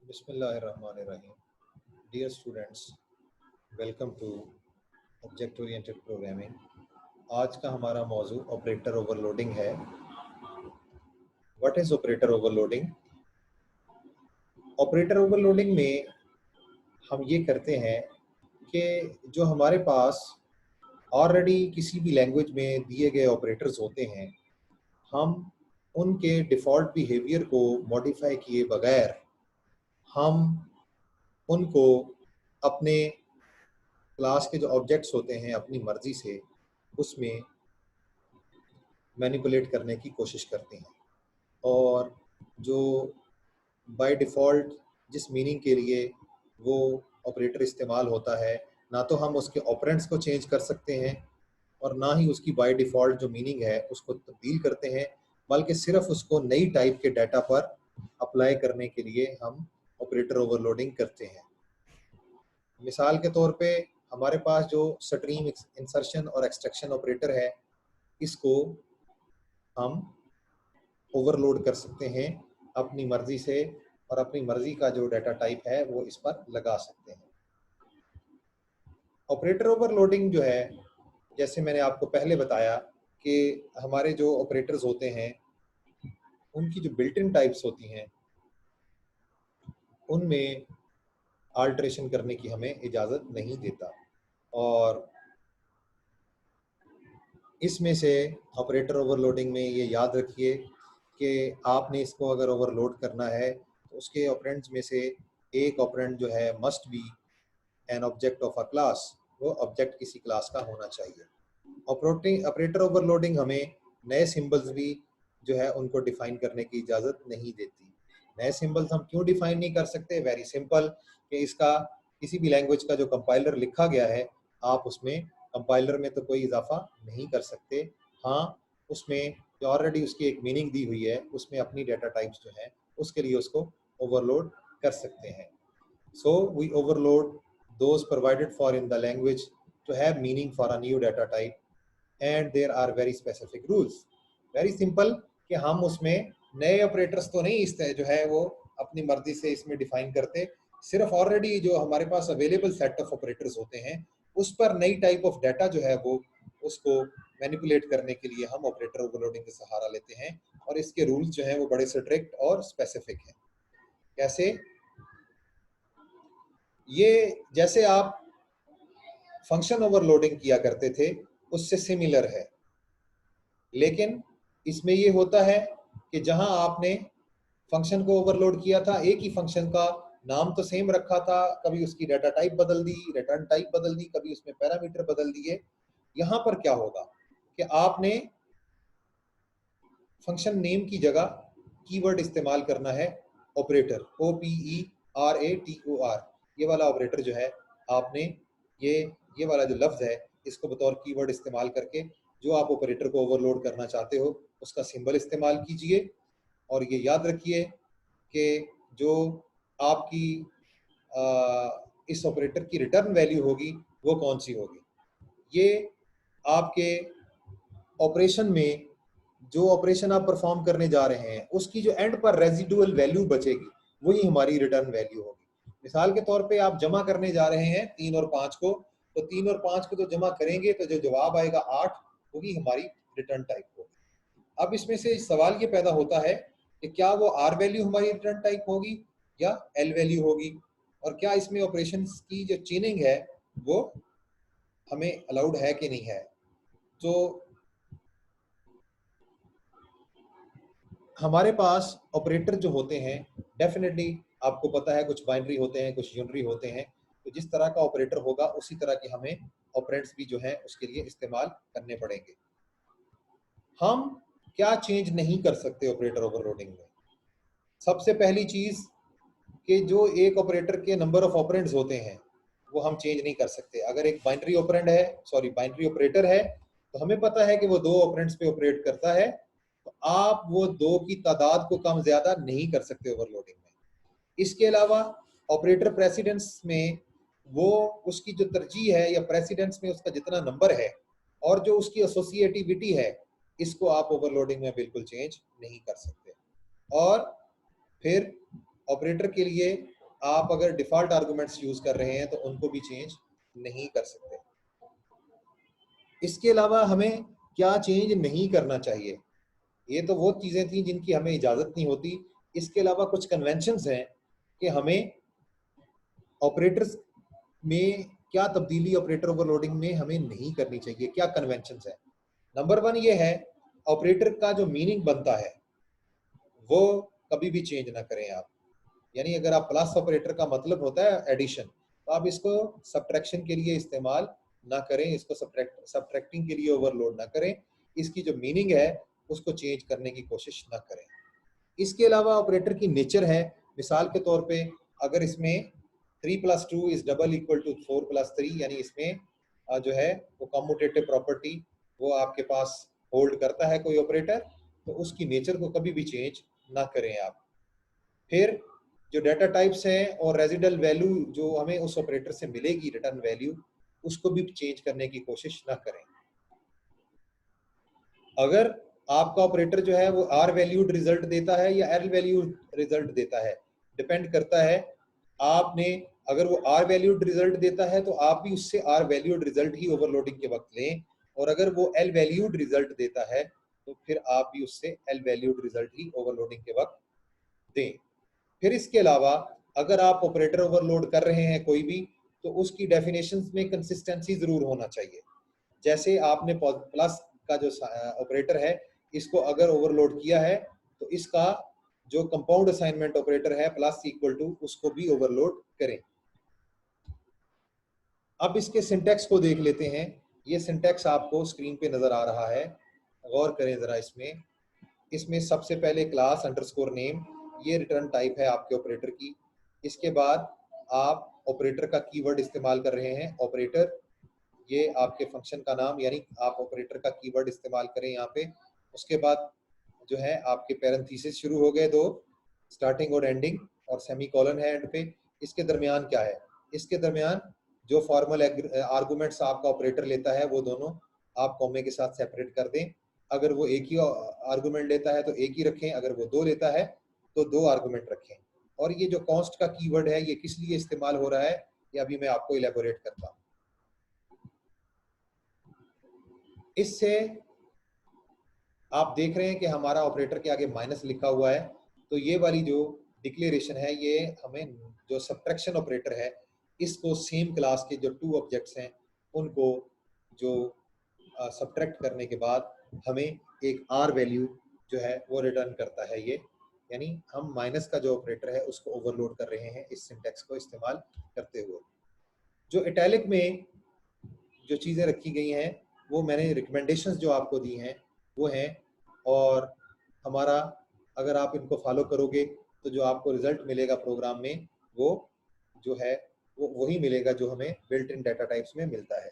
Bismillahirrahmanirrahim. Dear students, welcome to Object Oriented Programming. आज का हमारा मौजू ऑपरेटर ओवरलोडिंग है. What is operator overloading? Operator overloading में हम ये करते हैं कि जो हमारे पास ऑलरेडी किसी भी लैंग्वेज में दिए गए ऑपरेटर्स होते हैं, हम उनके डिफ़ॉल्ट बिहेवियर को मॉडिफाई किए बगैर हम उनको अपने क्लास के जो ऑब्जेक्ट्स होते हैं अपनी मर्जी से उसमें मैनिपुलेट करने की कोशिश करते हैं. और जो बाय डिफ़ॉल्ट जिस मीनिंग के लिए वो ऑपरेटर इस्तेमाल होता है, ना तो हम उसके ऑपरेंड्स को चेंज कर सकते हैं और ना ही उसकी बाय डिफ़ॉल्ट जो मीनिंग है उसको तब्दील करते हैं, बल्कि सिर्फ उसको नई टाइप के डाटा पर अप्लाई करने के लिए हम ऑपरेटर ओवरलोडिंग करते हैं. मिसाल के तौर पे हमारे पास जो स्ट्रीम इंसर्शन और एक्सट्रैक्शन ऑपरेटर है, इसको हम ओवरलोड कर सकते हैं अपनी मर्जी से और अपनी मर्जी का जो डाटा टाइप है वो इस पर लगा सकते हैं. ऑपरेटर ओवरलोडिंग जो है, जैसे मैंने आपको पहले बताया कि हमारे जो ऑपरेटर्स होते हैं उनकी जो बिल्ट इन टाइप्स होती हैं उनमें आल्ट्रेशन करने की हमें इजाज़त नहीं देता. और इसमें से ऑपरेटर ओवरलोडिंग में ये याद रखिए कि आपने इसको अगर ओवरलोड करना है तो उसके ऑपरेंड्स में से एक ऑपरेंड जो है must be an object of a class, वो ऑब्जेक्ट किसी क्लास का होना चाहिए. ऑपरेटर ओवरलोडिंग हमें नए सिंबल्स भी जो है उनको डिफाइन करने की इजाज़त नहीं देती. नए सिंबल्स हम क्यों डिफाइन नहीं कर सकते? वेरी सिंपल, कि इसका किसी भी लैंग्वेज का जो कंपाइलर लिखा गया है आप उसमें कंपाइलर में तो कोई इजाफा नहीं कर सकते. हाँ, उसमें जो ऑलरेडी उसकी एक मीनिंग दी हुई है उसमें अपनी डाटा टाइप्स जो है उसके लिए उसको ओवरलोड कर सकते हैं. So we overload those provided for in the language to have meaning for a new data type, and there are very specific rules. Very simple कि हम उसमें नए ऑपरेटर्स तो नहीं इस जो है वो अपनी मर्जी से इसमें डिफाइन करते, सिर्फ ऑलरेडी जो हमारे पास अवेलेबल सेट ऑफ ऑपरेटर्स होते हैं उस पर नई टाइप ऑफ डाटा जो है वो उसको मैनिपुलेट करने के लिए हम ऑपरेटर ओवरलोडिंग का सहारा लेते हैं. और इसके रूल्स जो हैं वो बड़े स्ट्रिक्ट और स्पेसिफिक हैं. कैसे? ये जैसे आप फंक्शन ओवरलोडिंग किया करते थे उससे सिमिलर है, लेकिन इसमें ये होता है कि जहां आपने फंक्शन को ओवरलोड किया था, एक ही फंक्शन का नाम तो सेम रखा था, कभी उसकी डाटा टाइप बदल दी, रिटर्न टाइप बदल दी, कभी उसमें पैरामीटर बदल दिए. यहां पर क्या होगा कि आपने फंक्शन नेम की जगह कीवर्ड इस्तेमाल करना है ऑपरेटर, OPERATOR. ये वाला ऑपरेटर जो है आपने ये वाला जो लफ्ज़ है इसको बतौर कीवर्ड इस्तेमाल करके जो आप ऑपरेटर को ओवरलोड करना चाहते हो उसका सिंबल इस्तेमाल कीजिए. और ये याद रखिए कि जो आपकी इस ऑपरेटर की रिटर्न वैल्यू होगी वो कौन सी होगी. ये आपके ऑपरेशन में जो ऑपरेशन आप परफॉर्म करने जा रहे हैं उसकी जो एंड पर रेजिडुअल वैल्यू बचेगी वही हमारी रिटर्न वैल्यू होगी. मिसाल के तौर पे आप जमा करने जा रहे हैं 3 और 5 को, तो 3 और 5 को तो जमा करेंगे तो जो जवाब आएगा 8 वही हमारी रिटर्न टाइप होगी. अब इसमें से सवाल ये पैदा होता है कि क्या वो आर वैल्यू हमारी रिटर्न टाइप होगी या एल वैल्यू होगी, और क्या इसमें ऑपरेशन की जो चेनिंग है वो हमें अलाउड है कि नहीं है. तो हमारे पास ऑपरेटर जो होते हैं डेफिनेटली आपको पता है कुछ बाइनरी होते हैं, कुछ यूनरी होते हैं. तो जिस तरह का ऑपरेटर होगा उसी तरह के हमें ऑपरेंड्स भी जो है उसके लिए इस्तेमाल करने पड़ेंगे. हम क्या चेंज नहीं कर सकते ऑपरेटर ओवरलोडिंग में? सबसे पहली चीज कि जो एक ऑपरेटर के नंबर ऑफ ऑपरेंड्स होते हैं वो हम चेंज नहीं कर सकते. अगर एक बाइनरी ऑपरेटर है तो हमें पता है कि वो 2 ऑपरेंड्स पे ऑपरेट करता है, तो आप वो 2 की तादाद को कम ज्यादा नहीं कर सकते ओवरलोडिंग में. इसके अलावा ऑपरेटर प्रेसिडेंस में वो उसकी जो तरजीह है या प्रेसिडेंस में उसका जितना नंबर है और जो उसकी एसोसिएटिविटी है इसको आप ओवरलोडिंग में बिल्कुल चेंज नहीं कर सकते. और फिर ऑपरेटर के लिए आप अगर डिफॉल्ट आर्गुमेंट्स यूज कर रहे हैं तो उनको भी चेंज नहीं कर सकते। इसके अलावा हमें क्या चेंज नहीं करना चाहिए, ये तो वो चीजें थी जिनकी हमें इजाजत नहीं होती। इसके अलावा कुछ कन्वेंशंस हैं कि हमें ऑपरेटर्स में क्या तब्दीली ऑपरेटर ओवरलोडिंग में हमें नहीं करनी चाहिए, क्या कन्वेंशंस है। नंबर 1 ये है, ऑपरेटर का जो मीनिंग बनता है वो कभी भी चेंज ना करें आप। यानी अगर आप प्लस ऑपरेटर का मतलब होता है एडिशन, तो आप इसको सब्ट्रैक्शन के लिए इस्तेमाल ना करें, इसको सब्ट्रैक्टिंग के लिए ओवरलोड ना करें। इसकी जो मीनिंग है उसको चेंज करने की कोशिश ना करें। इसके अलावा ऑपरेटर की नेचर है, मिसाल के तौर पे अगर इसमें 3 + 2 इज डबल इक्वल टू 4 + 3, यानी इसमें जो है वो कम्यूटेटिव प्रॉपर्टी वो आपके पास होल्ड करता है कोई ऑपरेटर, तो उसकी नेचर को कभी भी चेंज ना करें आप। फिर जो डाटा टाइप्स हैं और रेजिडल वैल्यू जो हमें उस ऑपरेटर से मिलेगी, रिटर्न वैल्यू, उसको भी चेंज करने की कोशिश ना करें। अगर आपका ऑपरेटर जो है वो आर वैल्यूड रिजल्ट देता है या एल वैल्यूड रिजल्ट देता है, डिपेंड करता है आपने, अगर वो आर वैल्यूड रिजल्ट देता है तो आप भी उससे आर वैल्यूड रिजल्ट ही ओवरलोडिंग के वक्त लें, और अगर वो एल वैल्यूड रिजल्ट देता है तो फिर आप भी उससे एल वैल्यूड रिजल्ट ही ओवरलोडिंग के वक्त दें। फिर इसके अलावा अगर आप ऑपरेटर ओवरलोड कर रहे हैं कोई भी, तो उसकी डेफिनेशंस में कंसिस्टेंसी जरूर होना चाहिए। जैसे आपने प्लस का जो ऑपरेटर है, इसको अगर ओवरलोड किया है तो इसका जो कंपाउंड असाइनमेंट ऑपरेटर है प्लस इक्वल टू, उसको भी ओवरलोड करें। अब इसके सिंटैक्स को देख लेते हैं। ये सिंटैक्स आपको स्क्रीन पे नजर आ रहा है, गौर करें जरा इसमें। इसमें सबसे पहले क्लास अंडरस्कोर नेम, ये रिटर्न टाइप है आपके ऑपरेटर की। इसके बाद आप ऑपरेटर का कीवर्ड इस्तेमाल कर रहे हैं, ऑपरेटर, ये आपके फंक्शन का नाम, यानी आप ऑपरेटर का कीवर्ड इस्तेमाल करें यहाँ पे। उसके बाद जो है आपके पैरेंथेसिस शुरू हो गए दो, स्टार्टिंग और एंडिंग, और सेमीकोलन है एंड पे। इसके दरमियान क्या है, इसके दरमियान जो फॉर्मल आर्गुमेंट्स आपका ऑपरेटर लेता है वो दोनों आप कॉमे के साथ सेपरेट कर दें। अगर वो एक ही आर्गुमेंट लेता है तो एक ही रखें, अगर वो दो लेता है तो दो आर्गुमेंट रखें। और ये जो कॉन्स्ट का कीवर्ड है ये किस लिए इस्तेमाल हो रहा है, ये अभी मैं आपको इलेबोरेट करता हूँ। इससे आप देख रहे हैं कि हमारा ऑपरेटर के आगे माइनस लिखा हुआ है, तो ये वाली जो डिक्लेरेशन है ये हमें जो सब्ट्रैक्शन ऑपरेटर है इसको सेम क्लास के जो 2 ऑब्जेक्ट्स हैं उनको जो सब्ट्रैक्ट करने के बाद हमें एक आर वैल्यू जो है वो रिटर्न करता है ये। यानी हम माइनस का जो ऑपरेटर है उसको ओवरलोड कर रहे हैं इस सिंटैक्स को इस्तेमाल करते हुए। जो इटैलिक में जो चीज़ें रखी गई हैं वो मैंने रिकमेंडेशंस जो आपको दी हैं वो हैं, और हमारा अगर आप इनको फॉलो करोगे तो जो आपको रिजल्ट मिलेगा प्रोग्राम में वो जो है वो वही मिलेगा जो हमें बिल्ट इन डाटा टाइप्स में मिलता है।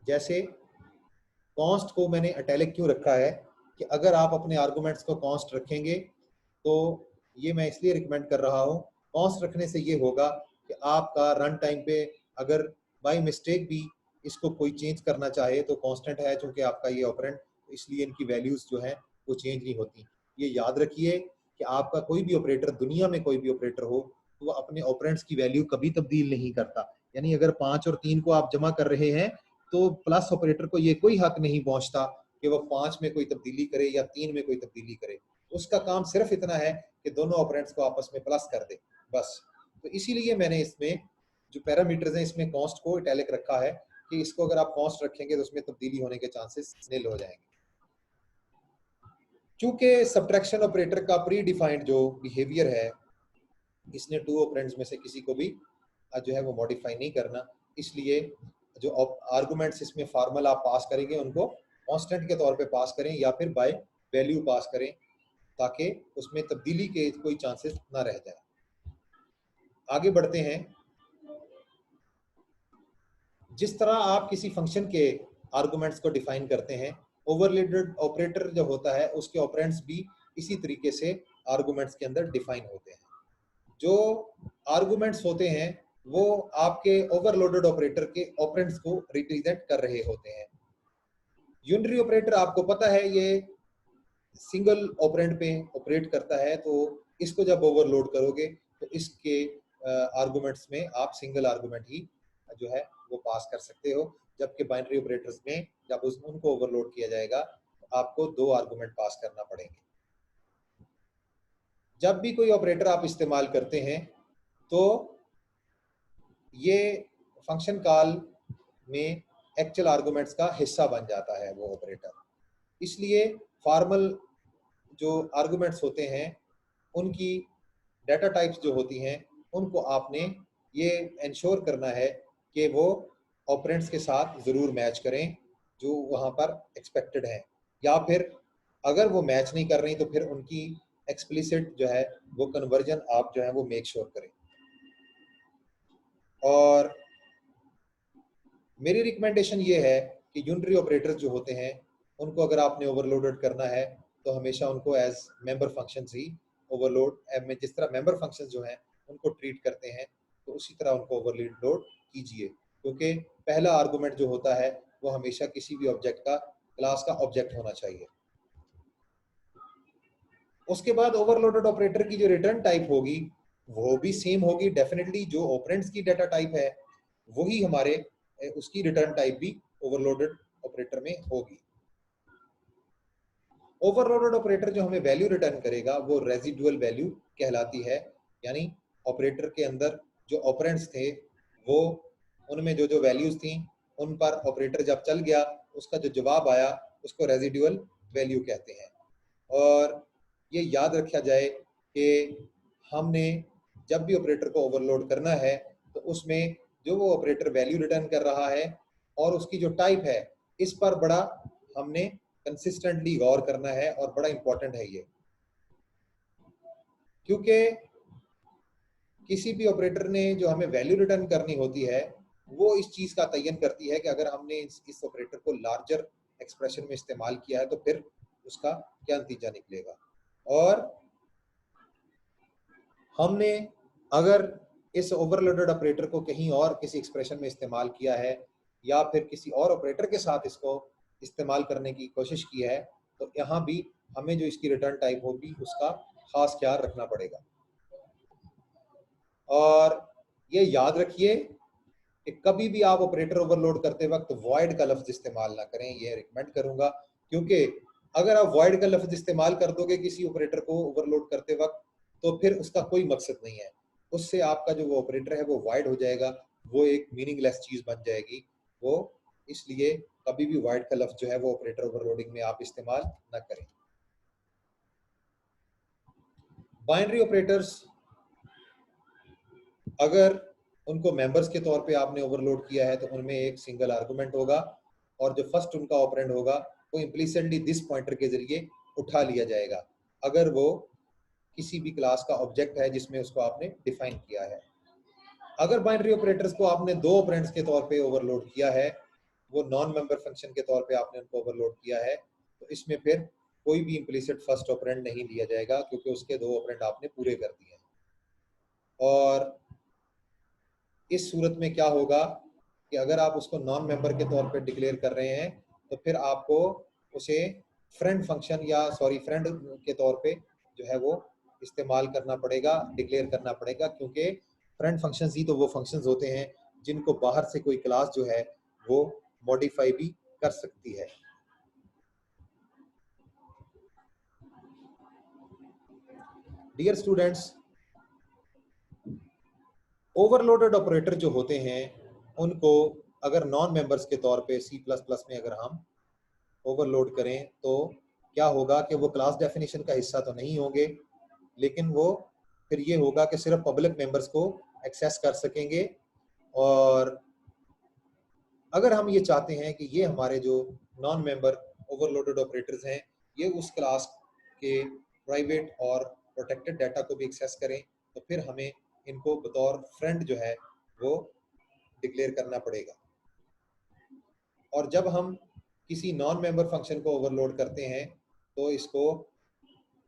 जैसे कॉन्स्ट को मैंने इटैलिक क्यों रखा है कि अगर आप अपने आर्गुमेंट्स को कॉन्स्ट रखेंगे तो ये मैं इसलिए रिकमेंड कर रहा हूँ, कॉन्स्ट रखने से ये होगा कि आपका रन टाइम पे अगर बाय मिस्टेक भी इसको कोई चेंज करना चाहे तो कांस्टेंट है चूंकि आपका ये ऑपरेंड, इसलिए इनकी वैल्यूज जो है वो चेंज नहीं होती। ये याद रखिए कि आपका कोई भी ऑपरेटर, दुनिया में कोई भी ऑपरेटर हो, तो वो अपने ऑपरेंड्स की वैल्यू कभी तब्दील नहीं करता। यानी अगर 5 और 3 को आप जमा कर रहे हैं तो प्लस ऑपरेटर को ये कोई हक नहीं पहुंचता कि वो 5 में कोई तब्दीली करे या 3 में कोई तब्दीली करे। उसका काम सिर्फ इतना है कि दोनों ऑपरेंड्स को आपस में प्लस कर दे, बस। तो इसीलिए मैंने इसमें जो पैरामीटर्स हैं इसमें कॉस्ट को इटैलिक रखा है कि इसको अगर आप कॉस्ट रखेंगे तो उसमें तब्दीली होने के चांसेस निल हो जाएंगे। चूंकि सब्ट्रैक्शन ऑपरेटर का प्री डिफाइंड जो बिहेवियर है, इसने 2 ऑपरेंड्स में से किसी को भी जो है वो मॉडिफाई नहीं करना, इसलिए जो आर्गुमेंट्स इसमें फॉर्मल आप पास करेंगे उनको कांस्टेंट के तौर पे पास करें या फिर बाय वैल्यू पास करें ताकि उसमें तब्दीली के कोई चांसेस ना रह जाए। आगे बढ़ते हैं। जिस तरह आप किसी फंक्शन के आर्गुमेंट्स को डिफाइन करते हैं, ओवरलोडेड ऑपरेटर जो होता है उसके ऑपरेंड्स भी इसी तरीके से आर्गुमेंट्स के अंदर डिफाइन होते हैं। जो आर्गुमेंट्स होते हैं वो आपके ओवरलोडेड ऑपरेटर के ऑपरेंड्स को रिप्रेजेंट कर रहे होते हैं। यूनिटरी ऑपरेटर आपको पता है ये सिंगल ऑपरेंड पे ऑपरेट करता है, तो इसको जब ओवरलोड करोगे तो इसके आर्गुमेंट्स में आप सिंगल आर्गुमेंट ही जो है वो पास कर सकते हो, जबकि बाइनरी ऑपरेटर्स में जब उनको ओवरलोड किया जाएगा तो आपको 2 आर्गुमेंट पास करना पड़ेंगे। जब भी कोई ऑपरेटर आप इस्तेमाल करते हैं तो ये फंक्शन कॉल में एक्चुअल आर्गुमेंट्स का हिस्सा बन जाता है वो ऑपरेटर। इसलिए फॉर्मल जो आर्गुमेंट्स होते हैं उनकी डाटा टाइप्स जो होती हैं उनको आपने ये इंश्योर करना है कि वो ऑपरेंड्स के साथ ज़रूर मैच करें जो वहाँ पर एक्सपेक्टेड हैं, या फिर अगर वो मैच नहीं कर रही तो फिर उनकी एक्सप्लिसिट जो है वो कन्वर्जन आप जो है वो मेक श्योर करें। और मेरी रिकमेंडेशन ये है कि यूनिटरी ऑपरेटर्स जो होते हैं उनको अगर आपने ओवरलोडेड करना है तो हमेशा उनको एज मेंबर फंक्शंस ही ओवरलोड में, जिस तरह मेंबर फंक्शंस जो हैं उनको ट्रीट करते हैं तो उसी तरह उनको ओवरलोड कीजिए, क्योंकि पहला आर्गुमेंट जो होता है वो हमेशा किसी भी ऑब्जेक्ट का क्लास का ऑब्जेक्ट होना चाहिए। उसके बाद ओवरलोडेड ऑपरेटर की जो रिटर्न टाइप होगी वो भी सेम होगी डेफिनेटली। जो ऑपरेंड्स की डाटा टाइप है वही हमारे उसकी रिटर्न टाइप भी ओवरलोडेड ऑपरेटर में होगी। ओवरलोडेड ऑपरेटर जो हमें वैल्यू रिटर्न करेगा वो रेजिडुअल वैल्यू कहलाती है, यानी ऑपरेटर के अंदर जो ऑपरेंड्स थे वो उनमें जो जो वैल्यूज थी उन पर ऑपरेटर जब चल गया उसका जो जवाब आया उसको रेजिडुअल वैल्यू कहते हैं। और ये याद रखा जाए कि हमने जब भी ऑपरेटर को ओवरलोड करना है तो उसमें जो वो ऑपरेटर वैल्यू रिटर्न कर रहा है और उसकी जो टाइप है इस पर बड़ा हमने कंसिस्टेंटली गौर करना है और बड़ा इंपॉर्टेंट है ये, क्योंकि किसी भी ऑपरेटर ने जो हमें वैल्यू रिटर्न करनी होती है वो इस चीज का तयन करती है कि अगर हमने इस ऑपरेटर को लार्जर एक्सप्रेशन में इस्तेमाल किया है तो फिर उसका क्या नतीजा निकलेगा। और हमने अगर इस ओवरलोडेड ऑपरेटर को कहीं और किसी एक्सप्रेशन में इस्तेमाल किया है या फिर किसी और ऑपरेटर के साथ इसको इस्तेमाल करने की कोशिश की है तो यहाँ भी हमें जो इसकी रिटर्न टाइप होगी उसका खास ख्याल रखना पड़ेगा। और ये याद रखिए कि कभी भी आप ऑपरेटर ओवरलोड करते वक्त वॉइड का लफ्ज इस्तेमाल ना करें, ये रिकमेंड करूंगा, क्योंकि अगर आप वॉइड का लफ्ज इस्तेमाल कर दोगे किसी ऑपरेटर को ओवरलोड करते वक्त तो फिर उसका कोई मकसद नहीं है, उससे आपका जो वो ऑपरेटर है वो वॉइड हो जाएगा, वो एक मीनिंगलेस चीज बन जाएगी वो। इसलिए कभी भी वॉइड का लफ्ज जो है वो ऑपरेटर ओवरलोडिंग में आप इस्तेमाल ना करें। बाइनरी ऑपरेटर्स अगर उनको मेंबर्स के तौर पे आपने ओवरलोड किया है तो उनमें एक सिंगल आर्गुमेंट होगा और जो फर्स्ट उनका ऑपरेंड होगा वो इम्प्लिसिटली दिस पॉइंटर के जरिए उठा लिया जाएगा अगर वो किसी भी क्लास का ऑब्जेक्ट है जिसमें उसको आपने डिफाइन किया है। अगर बाइनरी ऑपरेटर्स को आपने 2 ऑपरेंड्स के तौर पे ओवरलोड किया है, वो नॉन मेंबर फंक्शन के तौर पे आपने उनको ओवरलोड किया है, तो इसमें फिर कोई भी इम्प्लिसिट फर्स्ट ऑपरेंड नहीं लिया जाएगा क्योंकि उसके 2 ऑपरेंड आपने पूरे कर दिए हैं। और इस सूरत में क्या होगा कि अगर आप उसको नॉन मेंबर के तौर पे डिक्लेयर कर रहे हैं तो फिर आपको उसे फ्रेंड फंक्शन या फ्रेंड के तौर पे जो है वो इस्तेमाल करना पड़ेगा, डिक्लेयर करना पड़ेगा, क्योंकि फ्रेंड फंक्शंस ही तो वो फंक्शंस होते हैं जिनको बाहर से कोई क्लास जो है वो मॉडिफाई भी कर सकती है। डियर स्टूडेंट्स, ओवरलोडेड ऑपरेटर जो होते हैं उनको अगर नॉन मेंबर्स के तौर पे C++ में अगर हम ओवरलोड करें तो क्या होगा कि वो क्लास डेफिनेशन का हिस्सा तो नहीं होंगे, लेकिन वो फिर ये होगा कि सिर्फ पब्लिक मेंबर्स को एक्सेस कर सकेंगे। और अगर हम ये चाहते हैं कि ये हमारे जो नॉन मेंबर ओवरलोडेड ऑपरेटर्स हैं ये उस क्लास के प्राइवेट और प्रोटेक्टेड डाटा को भी एक्सेस करें तो फिर हमें इनको बतौर फ्रेंड जो है वो डिक्लेयर करना पड़ेगा। और जब हम किसी नॉन मेंबर फंक्शन को ओवरलोड करते हैं तो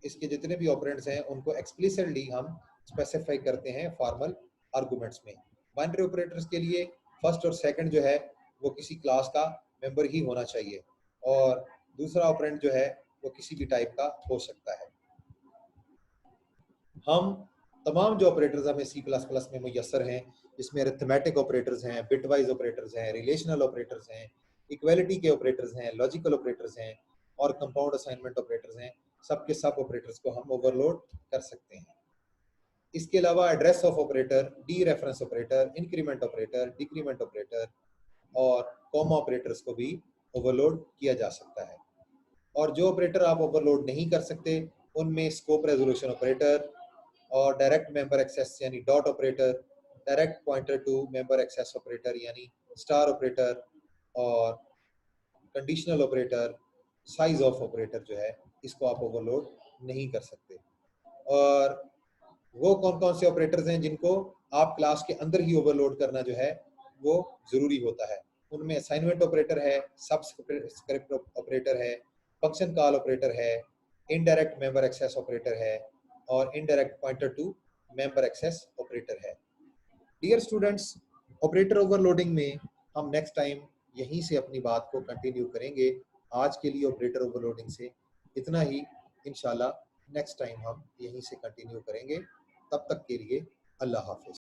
इसके जितने भी ऑपरेंड्स हैं उनको एक्सप्लिसिटली हम स्पेसिफाई करते हैं फॉर्मल आर्गुमेंट्स में। बाइनरी ऑपरेटर्स के लिए फर्स्ट और सेकंड जो है वो किसी क्लास का मेंबर ही होना चाहिए और दूसरा ऑपरेंड जो है वो किसी भी टाइप का हो सकता है। हम तमाम जो ऑपरेटर्स हमें सी प्लस प्लस में मुयसर हैं, जिसमें अरिथमेटिक ऑपरेटर्स हैं, बिटवाइज ऑपरेटर्स हैं, रिलेशनल ऑपरेटर्स हैं, इक्वालिटी के ऑपरेटर्स हैं, लॉजिकल ऑपरेटर्स हैं और कंपाउंड असाइनमेंट ऑपरेटर्स हैं, सब के सब ऑपरेटर्स को हम ओवरलोड कर सकते हैं। इसके अलावा address of operator, D reference operator, increment operator, decrement operator और कॉमा ऑपरेटर्स को भी ओवरलोड किया जा सकता है। और जो ऑपरेटर आप ओवरलोड नहीं कर सकते, उनमें स्कोप रेजोल्यूशन ऑपरेटर और डायरेक्ट मेंबर एक्सेस यानी dot operator, direct pointer to member access operator यानी स्टार ऑपरेटर और conditional operator, size of operator जो है, इसको आप ओवरलोड नहीं कर सकते। और वो कौन कौन से ऑपरेटर्स हैं जिनको आप क्लास के अंदर ही ओवरलोड करना जो है वो जरूरी होता है? उनमें असाइनमेंट ऑपरेटर है, सबस्क्रिप्ट ऑपरेटर है, फंक्शन कॉल ऑपरेटर है, इनडायरेक्ट मेंबर एक्सेस ऑपरेटर है और indirect pointer to member access operator है। डियर स्टूडेंट्स, ऑपरेटर ओवरलोडिंग में हम नेक्स्ट टाइम यहीं से अपनी बात को कंटिन्यू करेंगे। आज के लिए ऑपरेटर ओवरलोडिंग से इतना ही। इंशाल्लाह नेक्स्ट टाइम हम यहीं से कंटिन्यू करेंगे। तब तक के लिए अल्लाह हाफिज।